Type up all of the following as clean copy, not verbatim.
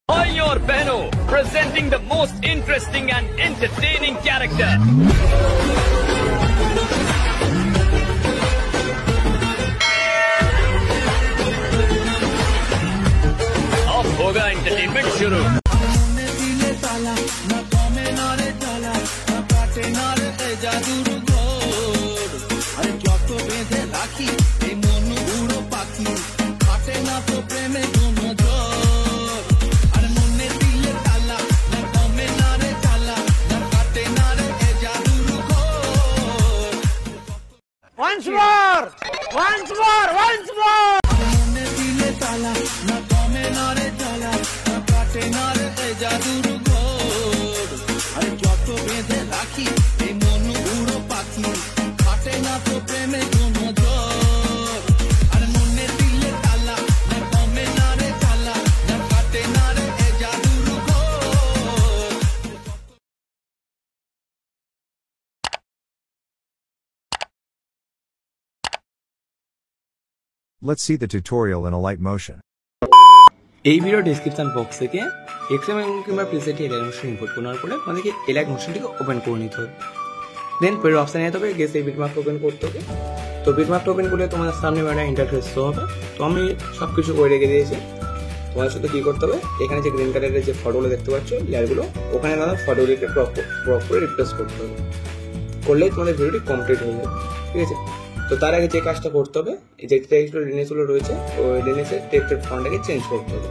Bhai aur behno, presenting the most interesting and entertaining character. अब होगा entertainment शुरू। Once more! Once more! Once more! Let's see the tutorial in a light motion. এই video description box থেকে XML কিংবা প্রিসেটে elite motion input করার পরে তোমাদেরকে elite মোশনটিকে open করে নিতে হবে। দেন পরের অপশানে যেতে হবে গেস এই বিটম্যাপ ওপেন করতে হবে। তো বিটম্যাপ ওপেন করলে তোমাদের সামনে একটা ইন্টারফেস শো হবে। তো আমি সব কিছু করে রেখে দিয়েছি। তোমাদের সাথে কী করতে হবে, এখানে যে গ্রিন কালারের যে ফটোগুলো দেখতে পাচ্ছ লেয়ারগুলো, ওখানে দাদা ফটোগুলিকে ক্রপ করে রিপ্লেস করতে হবে। করলেই তোমাদের ভিডিওটি কমপ্লিট হয়ে যাবে, ঠিক আছে। তো তার আগে যে কাজটা করতে হবে, যে টেক্সটগুলো লিনেসগুলো রয়েছে ওই লিনেসের টেক্সটের ফন্টটাকে চেঞ্জ করতে হবে।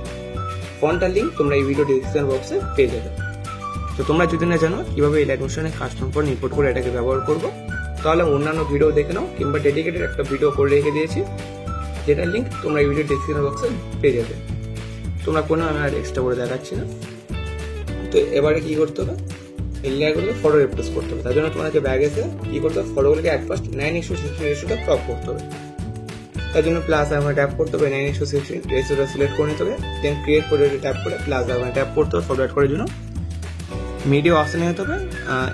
ফন্টটার লিঙ্ক তোমরা এই ভিডিও ডিসক্রিপশন বক্সে পেয়ে যাবে। তো তোমরা যদি না জানো কীভাবে এলাইট মোশনে কাস্টম ফন্ট ইম্পোর্ট করে এটাকে ব্যবহার করবো, তাহলে অন্যান্য ভিডিও দেখে নাও কিংবা ডেডিকেটেড একটা ভিডিও করে রেখে দিয়েছি, যেটার লিঙ্ক তোমরা এই ভিডিও ডিসক্রিপশন বক্সে পেয়ে যাবে। তোমরা কোনো আমি আর এক্সট্রা করে দেখাচ্ছি না। তো এবারে কী করতে হবে, এই লেয়ারগুলোকে ফটো রিপ্লেস করতে হবে। তার জন্য তোমাকে ব্যাগ এসে কী করতে হবে, ফটোগুলোকে অ্যাট ফার্স্ট 9:16 রেশিওটা ক্রপ করতে হবে। তার জন্য প্লাস আইকনে ট্যাপ করতে হবে, 9:16 রেশিওটা সিলেক্ট করে নিতে হবে। দেন ক্রিয়েট করে ট্যাপ করে প্লাস আইকনে ট্যাপ করতে হবে ফটো অ্যাড করার জন্য। মিডিয়া অপশানে যেতে হবে,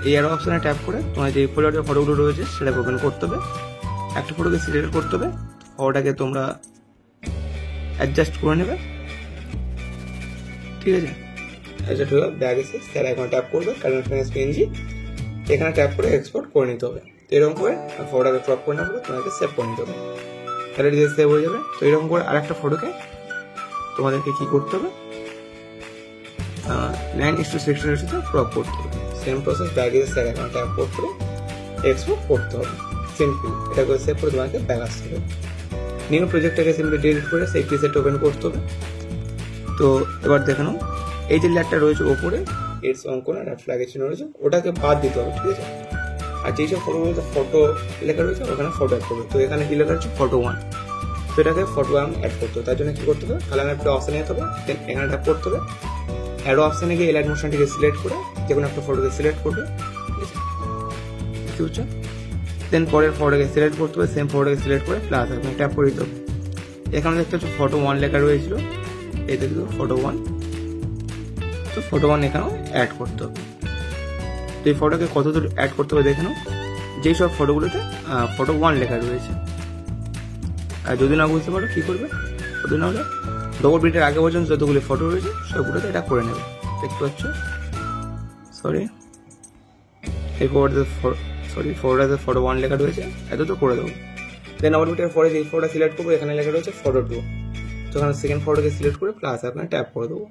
এআর অপশানে ট্যাপ করে তোমার যে ফোল্ডারের ফটোগুলো রয়েছে সেটাকে ওপেন করতে হবে। একটা ফটোকে সিলেক্ট করতে হবে, ফটোটাকে তোমরা অ্যাডজাস্ট করে নেবে, ঠিক আছে। অ্যাডজাস্ট হয়ে ব্যাগ এসে স্যার আইকনে ট্যাপ করবে, কারণ PNG এখানে ট্যাপ করে এক্সপোর্ট করে নিতে হবে। তো এরকম করে ফটোটাকে ক্রপ করে নেওয়ার পরে তোমাকে সেভ করে নিতে হবে, তাহলে ডিটেলস সেভ হয়ে যাবে। তো এরকম করে আরেকটা ফটোকে তোমাদেরকে কী করতে হবে, 9:16 রেশিওতে ক্রপ করতে হবে। সেম প্রসেস ব্যাগ এসে স্যার আইকনে ট্যাপ করতে হবে, এক্সপোর্ট করতে হবে। সিম্পল এটা করে সেভ করে তোমাকে ব্যাগ আসতে হবে। নিউ প্রজেক্টটাকে সিম্পলি ডিলিট করে সেই প্রিসেট ওপেন করতে হবে। তো এবার দেখে নাও, এই যে লেয়ারটা রয়েছে ওপরে এর অঙ্কন আর ফ্ল্যাগের চিহ্ন রয়েছে, ওটাকে বাদ দিতে হবে, ঠিক আছে। আর যেই সব ফটোগুলোতে ফটো লেখা রয়েছে ওখানে ফটো অ্যাড করবে। তো এখানে কি লেখা রয়েছে ফটো 1, তো এটাকে ফটো 1 অ্যাড করতে হবে। তার জন্য কি করতে হবে, কালার একটা অপশানে যেতে হবে, দেন এখানে ট্যাপ করতে হবে। অ্যারো অপশানে গিয়ে এলাইট মোশনটিকে সিলেক্ট করে যে কোনো একটা ফটোকে সিলেক্ট করবে, ঠিক আছে, কি হচ্ছে। দেন পরের ফটোকে সিলেক্ট করতে হবে, সেম ফটোকে সিলেক্ট করে প্লাস এখানে ট্যাপ করে দিতে হবে। এখানে দেখতে হচ্ছে ফটো 1 লেখা রয়েছিল, এই দেখো ফটো 1। তো ফটো 1 এখানেও অ্যাড করতে হবে। তো এই ফটোকে কত দূর অ্যাড করতে হবে দেখে নাও, যেই সব ফটোগুলোতে ফটো 1 লেখা রয়েছে। আর যদি না বুঝতে পারো কী করবে, যদি না হলে ডবল বিটের আগে পর্যন্ত যতগুলো ফটো রয়েছে সবগুলোতে এটা করে নেবে। দেখতে পাচ্ছ, এই ফটোটাতে ফটো 1 লেখা রয়েছে, এত তো করে দেবো। দেন ডবল বিটের পরে যে ফটোটা সিলেক্ট করবো, এখানে লেখা রয়েছে ফটো 2, তো এখানে সেকেন্ড ফটোকে সিলেক্ট করে প্লাস আপনার ট্যাপ করে দেবো।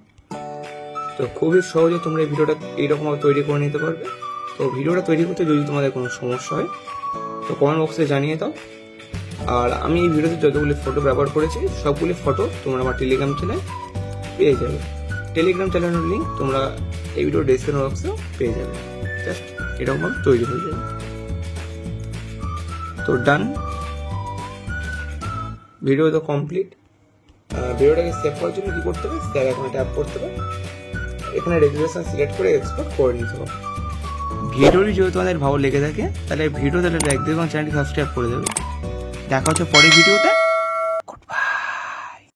তো খুবই সহজে তোমরা এই ভিডিওটা এইরকমভাবে তৈরি করে নিতে পারবে। তো ভিডিওটা তৈরি করতে যদি তোমাদের কোনো সমস্যা হয় তো কমেন্ট বক্সে জানিয়ে দাও। আর আমি এই ভিডিওতে যতগুলি ফটো ব্যবহার করেছি সবগুলি ফটো তোমরা আমার টেলিগ্রাম চ্যানেল পেয়ে যাবে। টেলিগ্রাম চ্যানেলের লিঙ্ক তোমরা এই ভিডিও ডেসক্রিপশন বক্সেও পেয়ে যাবে। জাস্ট এরকমভাবে তৈরি হয়ে যাবে। তো ডান, ভিডিও তো কমপ্লিট। ভিডিওটাকে সেভ করার জন্য কি করতে হবে, স্যার এখন ট্যাপ করতে হবে, এখানে রেজুলেশন সিলেক্ট করে এক্সপোর্ট করে নিতে হবে। ভিডিওটি যদি তোমাদের ভালো লেগে থাকে তাহলে ভিডিওতে লাইক দেবে এবং চ্যানেলটি সাবস্ক্রাইব করে দেবে। দেখা হচ্ছে পরের ভিডিওতে।